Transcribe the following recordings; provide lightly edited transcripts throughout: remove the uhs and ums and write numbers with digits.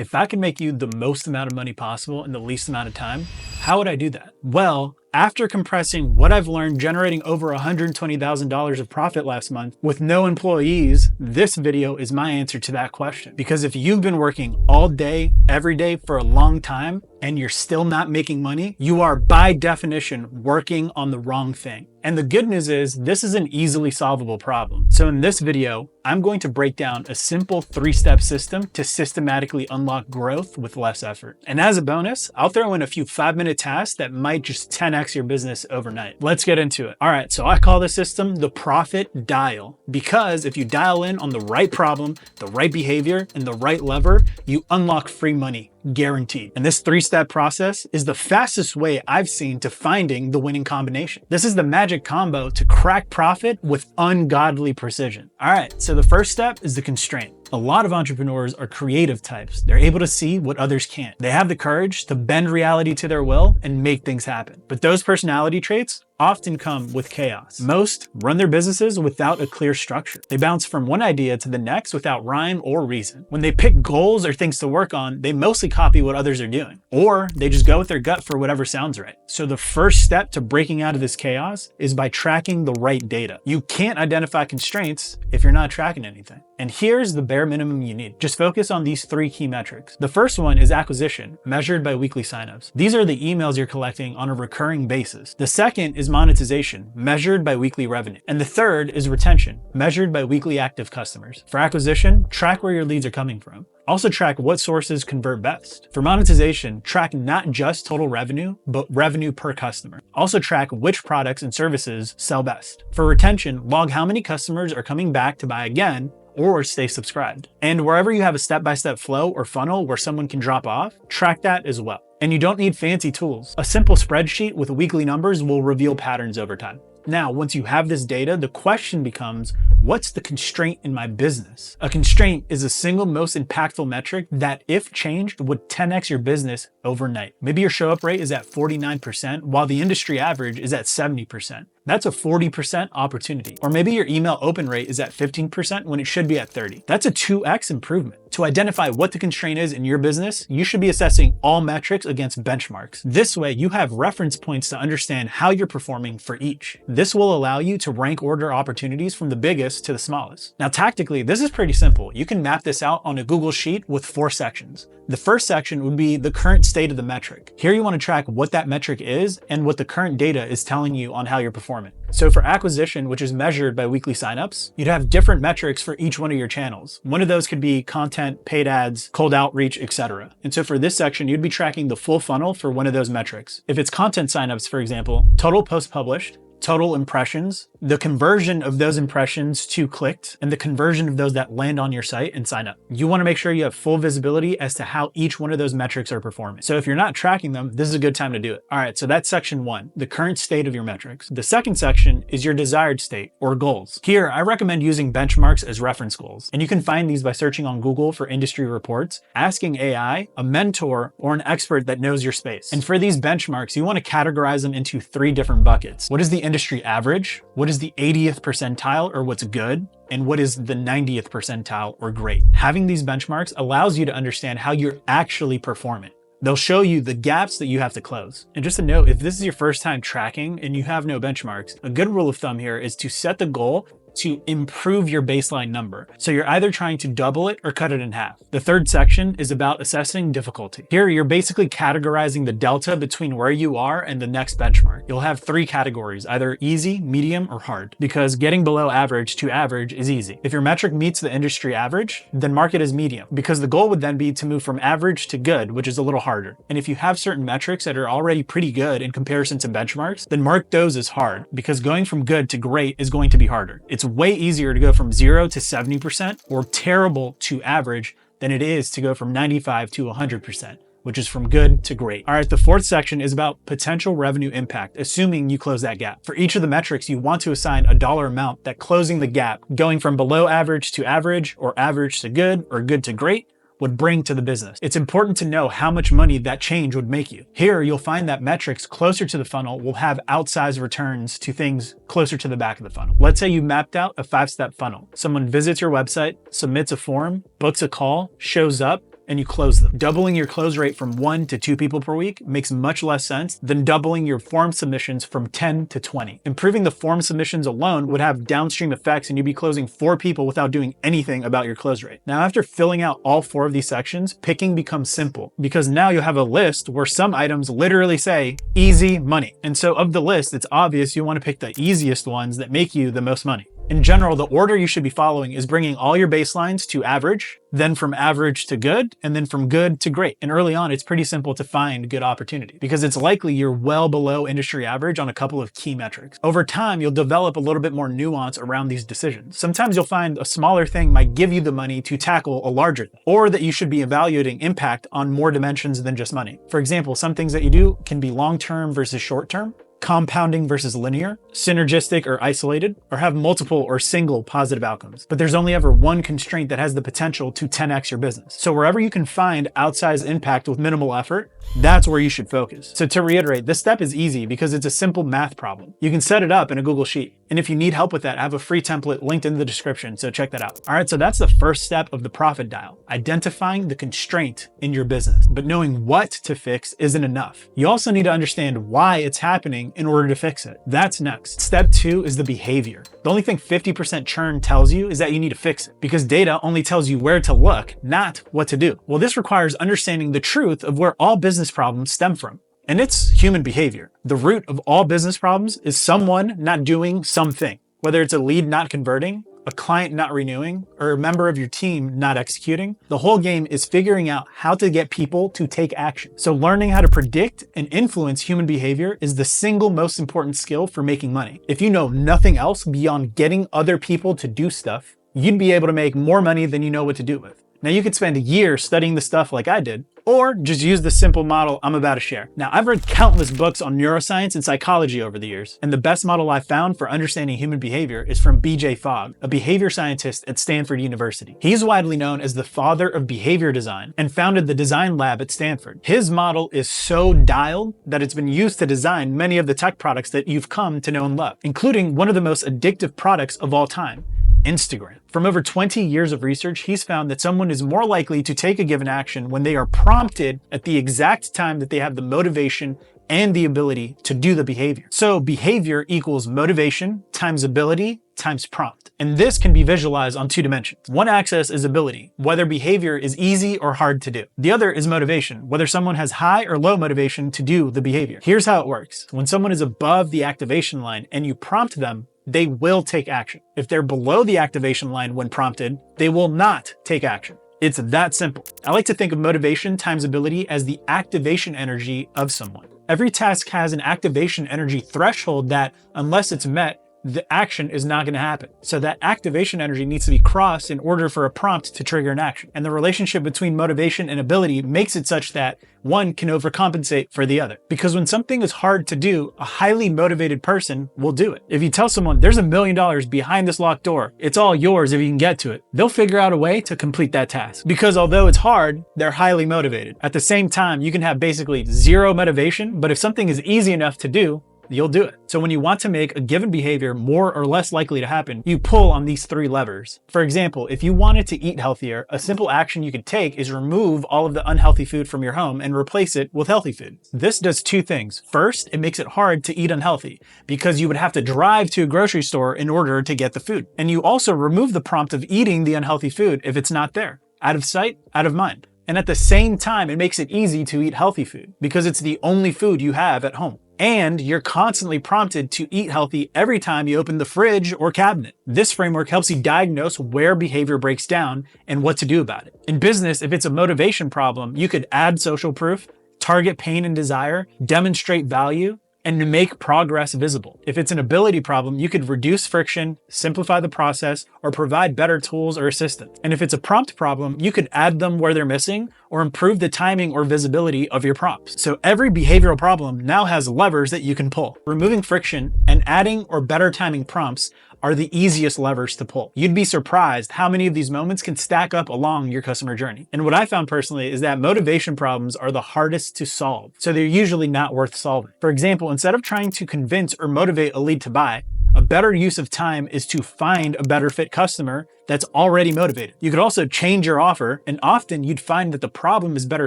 if I could make you the most amount of money possible in the least amount of time, how would I do that? Well, after compressing what I've learned generating over $120,000 of profit last month with no employees, this video is my answer to that question. Because if you've been working all day, every day for a long time, and you're still not making money, you are by definition working on the wrong thing. And the good news is this is an easily solvable problem. So in this video, I'm going to break down a simple 3-step system to systematically unlock growth with less effort. And as a bonus, I'll throw in a few 5-minute tasks that might just 10x your business overnight. Let's get into it. All right, so I call this system the profit dial, because if you dial in on the right problem, the right behavior, and the right lever, you unlock free money. Guaranteed. And this 3-step process is the fastest way I've seen to finding the winning combination. This is the magic combo to crack profit with ungodly precision. All right, so the first step is the constraint. A lot of entrepreneurs are creative types. They're able to see what others can't. They have the courage to bend reality to their will and make things happen. But those personality traits often come with chaos. Most run their businesses without a clear structure. They bounce from one idea to the next without rhyme or reason. When they pick goals or things to work on, they mostly copy what others are doing, or they just go with their gut for whatever sounds right. So the first step to breaking out of this chaos is by tracking the right data. You can't identify constraints if you're not tracking anything. And here's the bare minimum you need. Just focus on these 3 key metrics. The first one is acquisition, measured by weekly signups. These are the emails you're collecting on a recurring basis. The second is monetization, measured by weekly revenue. And the third is retention, measured by weekly active customers. For acquisition, track where your leads are coming from. Also track what sources convert best. For monetization, track not just total revenue, but revenue per customer. Also track which products and services sell best. For retention, log how many customers are coming back to buy again or stay subscribed. And wherever you have a step-by-step flow or funnel where someone can drop off, track that as well. And you don't need fancy tools. A simple spreadsheet with weekly numbers will reveal patterns over time. Now, once you have this data, the question becomes, what's the constraint in my business? A constraint is the single most impactful metric that, if changed, would 10x your business overnight. Maybe your show up rate is at 49%, while the industry average is at 70%. That's a 40% opportunity. Or maybe your email open rate is at 15% when it should be at 30. That's a 2x improvement. To identify what the constraint is in your business, you should be assessing all metrics against benchmarks. This way, you have reference points to understand how you're performing for each. This will allow you to rank order opportunities from the biggest to the smallest. Now, tactically, this is pretty simple. You can map this out on a Google Sheet with 4 sections. The first section would be the current state of the metric. Here you want to track what that metric is and what the current data is telling you on how you're performing. So for acquisition, which is measured by weekly signups, you'd have different metrics for each one of your channels. One of those could be content, paid ads, cold outreach, etc. And so for this section, you'd be tracking the full funnel for one of those metrics. If it's content signups, for example, total posts published, total impressions, the conversion of those impressions to clicked, and the conversion of those that land on your site and sign up. You want to make sure you have full visibility as to how each one of those metrics are performing. So if you're not tracking them, this is a good time to do it. All right, so that's section 1, the current state of your metrics. The second section is your desired state or goals. Here, I recommend using benchmarks as reference goals. And you can find these by searching on Google for industry reports, asking AI, a mentor, or an expert that knows your space. And for these benchmarks, you want to categorize them into 3 different buckets. What is the industry average? What is the 80th percentile, or what's good? And what is the 90th percentile, or great? Having these benchmarks allows you to understand how you're actually performing. They'll show you the gaps that you have to close. And just a note, if this is your first time tracking and you have no benchmarks, a good rule of thumb here is to set the goal to improve your baseline number. So you're either trying to double it or cut it in half. The third section is about assessing difficulty. Here, you're basically categorizing the delta between where you are and the next benchmark. You'll have 3 categories, either easy, medium, or hard, because getting below average to average is easy. If your metric meets the industry average, then mark it as medium, because the goal would then be to move from average to good, which is a little harder. And if you have certain metrics that are already pretty good in comparison to benchmarks, then mark those as hard, because going from good to great is going to be harder. It's way easier to go from 0 to 70% or terrible to average than it is to go from 95 to 100%, which is from good to great. All right, the fourth section is about potential revenue impact, assuming you close that gap. For each of the metrics, you want to assign a dollar amount that closing the gap, going from below average to average, or average to good, or good to great, would bring to the business. It's important to know how much money that change would make you. Here, you'll find that metrics closer to the funnel will have outsized returns to things closer to the back of the funnel. Let's say you mapped out a 5-step funnel. Someone visits your website, submits a form, books a call, shows up, and you close them. Doubling your close rate from 1 to 2 people per week makes much less sense than doubling your form submissions from 10 to 20. Improving the form submissions alone would have downstream effects, and you'd be closing 4 people without doing anything about your close rate. Now, after filling out all 4 of these sections, picking becomes simple because now you have a list where some items literally say easy money. And so of the list, it's obvious you want to pick the easiest ones that make you the most money. In general, the order you should be following is bringing all your baselines to average, then from average to good, and then from good to great. And early on, it's pretty simple to find good opportunity because it's likely you're well below industry average on a couple of key metrics. Over time, you'll develop a little bit more nuance around these decisions. Sometimes you'll find a smaller thing might give you the money to tackle a larger thing, or that you should be evaluating impact on more dimensions than just money. For example, some things that you do can be long-term versus short-term, compounding versus linear, synergistic or isolated, or have multiple or single positive outcomes. But there's only ever one constraint that has the potential to 10x your business. So wherever you can find outsized impact with minimal effort, that's where you should focus. So to reiterate, this step is easy because it's a simple math problem. You can set it up in a Google Sheet. And if you need help with that, I have a free template linked in the description, so check that out. All right, so that's the first step of the profit dial, identifying the constraint in your business. But knowing what to fix isn't enough. You also need to understand why it's happening in order to fix it. That's next. Step 2 is the behavior. The only thing 50% churn tells you is that you need to fix it because data only tells you where to look, not what to do. Well, this requires understanding the truth of where all business problems stem from. And it's human behavior. The root of all business problems is someone not doing something, whether it's a lead not converting, a client not renewing, or a member of your team not executing. The whole game is figuring out how to get people to take action. So learning how to predict and influence human behavior is the single most important skill for making money. If you know nothing else beyond getting other people to do stuff, you'd be able to make more money than you know what to do with. Now, you could spend a year studying the stuff like I did, or just use the simple model I'm about to share. Now, I've read countless books on neuroscience and psychology over the years, and the best model I've found for understanding human behavior is from BJ Fogg, a behavior scientist at Stanford University. He's widely known as the father of behavior design and founded the design lab at Stanford. His model is so dialed that it's been used to design many of the tech products that you've come to know and love, including one of the most addictive products of all time, Instagram. From over 20 years of research, he's found that someone is more likely to take a given action when they are prompted at the exact time that they have the motivation and the ability to do the behavior. So behavior equals motivation times ability times prompt. And this can be visualized on 2 dimensions. One axis is ability, whether behavior is easy or hard to do. The other is motivation, whether someone has high or low motivation to do the behavior. Here's how it works. When someone is above the activation line and you prompt them, they will take action. If they're below the activation line when prompted, they will not take action. It's that simple. I like to think of motivation times ability as the activation energy of someone. Every task has an activation energy threshold that, unless it's met, the action is not going to happen. So that activation energy needs to be crossed in order for a prompt to trigger an action. And the relationship between motivation and ability makes it such that one can overcompensate for the other. Because when something is hard to do, a highly motivated person will do it. If you tell someone there's $1 million behind this locked door, it's all yours if you can get to it, they'll figure out a way to complete that task. Because although it's hard, they're highly motivated. At the same time, you can have basically zero motivation, but if something is easy enough to do, you'll do it. So when you want to make a given behavior more or less likely to happen, you pull on these 3 levers. For example, if you wanted to eat healthier, a simple action you could take is remove all of the unhealthy food from your home and replace it with healthy food. This does 2 things. First, it makes it hard to eat unhealthy because you would have to drive to a grocery store in order to get the food. And you also remove the prompt of eating the unhealthy food if it's not there. Out of sight, out of mind. And at the same time, it makes it easy to eat healthy food because it's the only food you have at home. And you're constantly prompted to eat healthy every time you open the fridge or cabinet. This framework helps you diagnose where behavior breaks down and what to do about it. In business, if it's a motivation problem, you could add social proof, target pain and desire, demonstrate value, and to make progress visible. If it's an ability problem, you could reduce friction, simplify the process, or provide better tools or assistance. And if it's a prompt problem, you could add them where they're missing or improve the timing or visibility of your prompts. So every behavioral problem now has levers that you can pull. Removing friction and adding or better timing prompts are the easiest levers to pull. You'd be surprised how many of these moments can stack up along your customer journey. And what I found personally is that motivation problems are the hardest to solve, so they're usually not worth solving. For example, instead of trying to convince or motivate a lead to buy, A better use of time is to find a better fit customer that's already motivated. You could also change your offer, and often you'd find that the problem is better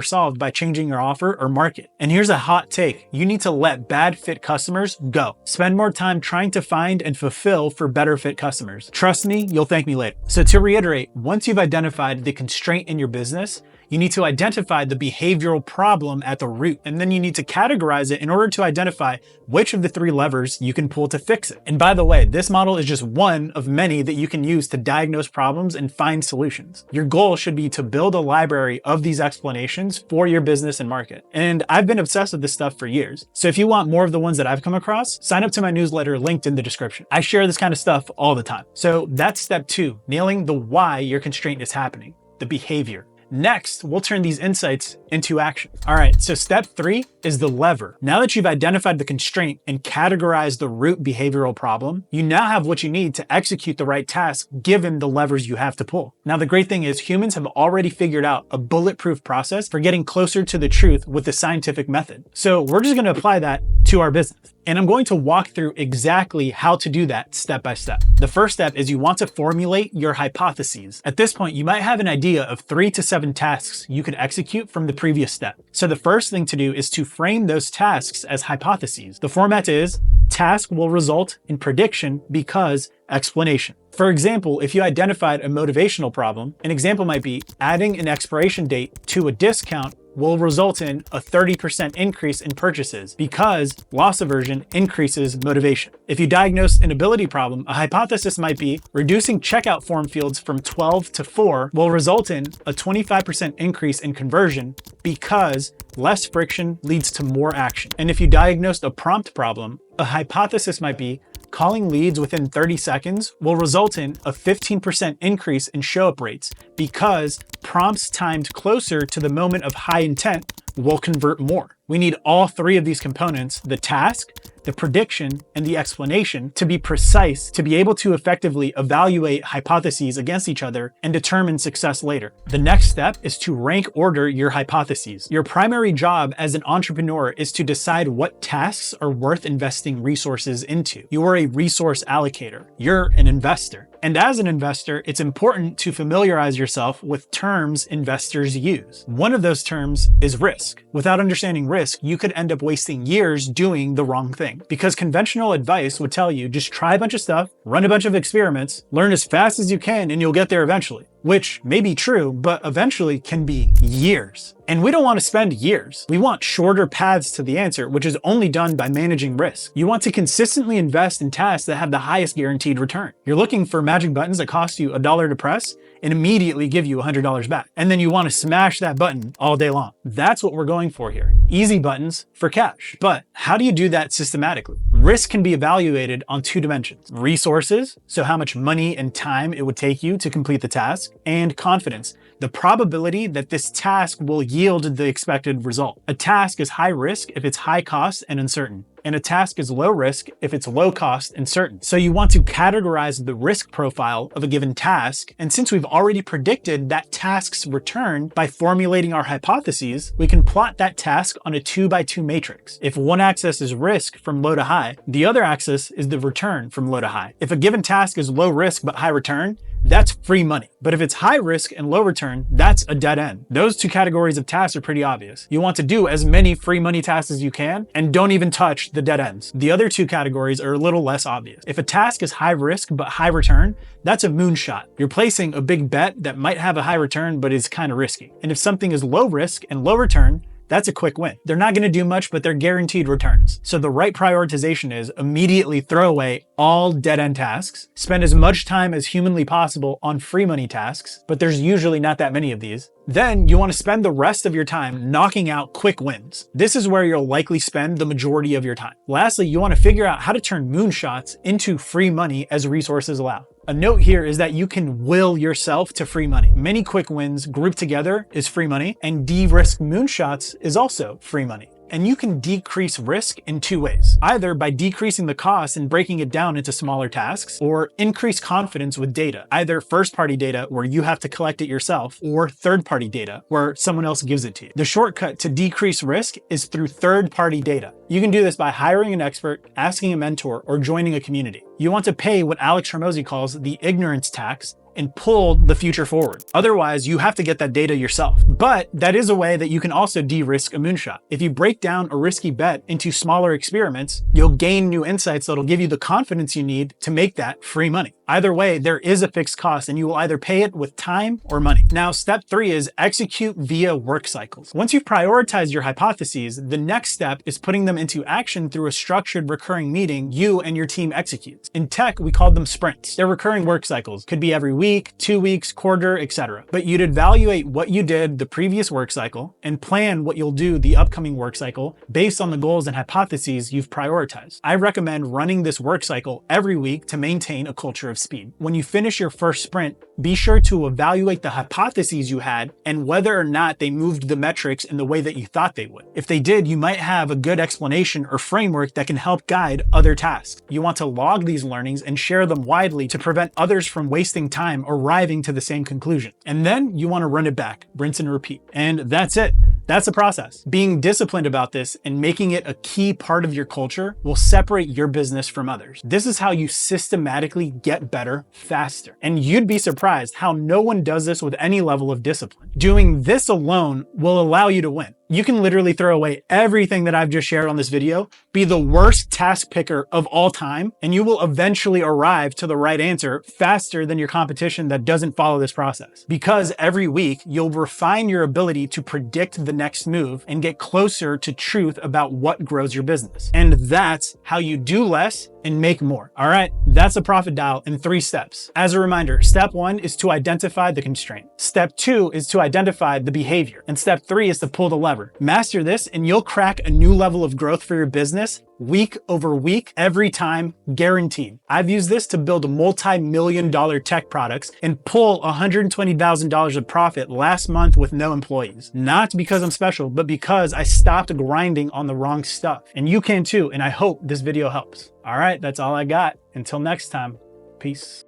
solved by changing your offer or market. And here's a hot take. You need to let bad fit customers go. Spend more time trying to find and fulfill for better fit customers. Trust me, you'll thank me later. So to reiterate, once you've identified the constraint in your business, you need to identify the behavioral problem at the root, and then you need to categorize it in order to identify which of the 3 levers you can pull to fix it. And by the way, this model is just one of many that you can use to diagnose problems and find solutions. Your goal should be to build a library of these explanations for your business and market. And I've been obsessed with this stuff for years. So if you want more of the ones that I've come across, sign up to my newsletter linked in the description. I share this kind of stuff all the time. So that's step 2, nailing the why your constraint is happening, the behavior. Next, we'll turn these insights into action. All right, so step 3 is the lever. Now that you've identified the constraint and categorized the root behavioral problem, you now have what you need to execute the right task given the levers you have to pull. Now, the great thing is humans have already figured out a bulletproof process for getting closer to the truth with the scientific method. So we're just gonna apply that to our business. And I'm going to walk through exactly how to do that step by step. The first step is you want to formulate your hypotheses. At this point, you might have an idea of 3 to 7 tasks you could execute from the previous step. So the first thing to do is to frame those tasks as hypotheses. The format is task will result in prediction because explanation. For example, if you identified a motivational problem, an example might be adding an expiration date to a discount will result in a 30% increase in purchases because loss aversion increases motivation. If you diagnose an ability problem, a hypothesis might be reducing checkout form fields from 12 to 4 will result in a 25% increase in conversion because less friction leads to more action. And if you diagnosed a prompt problem, a hypothesis might be calling leads within 30 seconds will result in a 15% increase in show-up rates because prompts timed closer to the moment of high intent will convert more. We need all 3 of these components, the task, the prediction, and the explanation, to be precise, to be able to effectively evaluate hypotheses against each other and determine success later. The next step is to rank order your hypotheses. Your primary job as an entrepreneur is to decide what tasks are worth investing resources into. You are a resource allocator. You're an investor. And as an investor, it's important to familiarize yourself with terms investors use. One of those terms is risk. Without understanding risk, you could end up wasting years doing the wrong thing. Because conventional advice would tell you just try a bunch of stuff, run a bunch of experiments, learn as fast as you can, and you'll get there eventually. Which may be true, but eventually can be years. And we don't want to spend years. We want shorter paths to the answer, which is only done by managing risk. You want to consistently invest in tasks that have the highest guaranteed return. You're looking for magic buttons that cost you $1 to press and immediately give you $100 back. And then you want to smash that button all day long. That's what we're going for here. Easy buttons for cash. But how do you do that systematically? Risk can be evaluated on 2 dimensions. Resources, so how much money and time it would take you to complete the task, and confidence, the probability that this task will yield the expected result. A task is high risk if it's high cost and uncertain, and a task is low risk if it's low cost and certain. So you want to categorize the risk profile of a given task, and since we've already predicted that task's return by formulating our hypotheses, we can plot that task on a 2x2 matrix. If one axis is risk from low to high, the other axis is the return from low to high. If a given task is low risk but high return, that's free money. But if it's high risk and low return, that's a dead end. Those 2 categories of tasks are pretty obvious. You want to do as many free money tasks as you can and don't even touch the dead ends. The other 2 categories are a little less obvious. If a task is high risk but high return, that's a moonshot. You're placing a big bet that might have a high return but is kind of risky. And if something is low risk and low return, that's a quick win. They're not going to do much, but they're guaranteed returns. So the right prioritization is immediately throw away all dead-end tasks, spend as much time as humanly possible on free money tasks, but there's usually not that many of these. Then you want to spend the rest of your time knocking out quick wins. This is where you'll likely spend the majority of your time. Lastly, you want to figure out how to turn moonshots into free money as resources allow. A note here is that you can will yourself to free money. Many quick wins grouped together is free money, and de-risk moonshots is also free money. And you can decrease risk in two ways, either by decreasing the cost and breaking it down into smaller tasks, or increase confidence with data, either first-party data where you have to collect it yourself, or third-party data where someone else gives it to you. The shortcut to decrease risk is through third-party data. You can do this by hiring an expert, asking a mentor, or joining a community. You want to pay what Alex Hormozi calls the ignorance tax and pull the future forward. Otherwise, you have to get that data yourself. But that is a way that you can also de-risk a moonshot. If you break down a risky bet into smaller experiments, you'll gain new insights that'll give you the confidence you need to make that free money. Either way, there is a fixed cost and you will either pay it with time or money. Now, step 3 is execute via work cycles. Once you've prioritized your hypotheses, the next step is putting them into action through a structured recurring meeting you and your team executes. In tech, we call them sprints. They're recurring work cycles. Could be every week, 2 weeks, quarter, etc. But you'd evaluate what you did the previous work cycle and plan what you'll do the upcoming work cycle based on the goals and hypotheses you've prioritized. I recommend running this work cycle every week to maintain a culture of speed. When you finish your first sprint, be sure to evaluate the hypotheses you had and whether or not they moved the metrics in the way that you thought they would. If they did, you might have a good explanation or framework that can help guide other tasks. You want to log these learnings and share them widely to prevent others from wasting time arriving to the same conclusion. And then you want to run it back, rinse and repeat. And that's it. That's the process. Being disciplined about this and making it a key part of your culture will separate your business from others. This is how you systematically get better faster. And you'd be surprised how no one does this with any level of discipline. Doing this alone will allow you to win. You can literally throw away everything that I've just shared on this video, be the worst task picker of all time, and you will eventually arrive to the right answer faster than your competition that doesn't follow this process. Because every week, you'll refine your ability to predict the next move and get closer to truth about what grows your business. And that's how you do less and make more. All right, that's a profit dial in 3 steps. As a reminder, step 1 is to identify the constraint. Step 2 is to identify the behavior. And step 3 is to pull the lever. Master this and you'll crack a new level of growth for your business week over week, every time, guaranteed. I've used this to build multi-million-dollar tech products and pull $120,000 of profit last month with no employees. Not because I'm special, but because I stopped grinding on the wrong stuff. And you can too, and I hope this video helps. All right, that's all I got. Until next time, peace.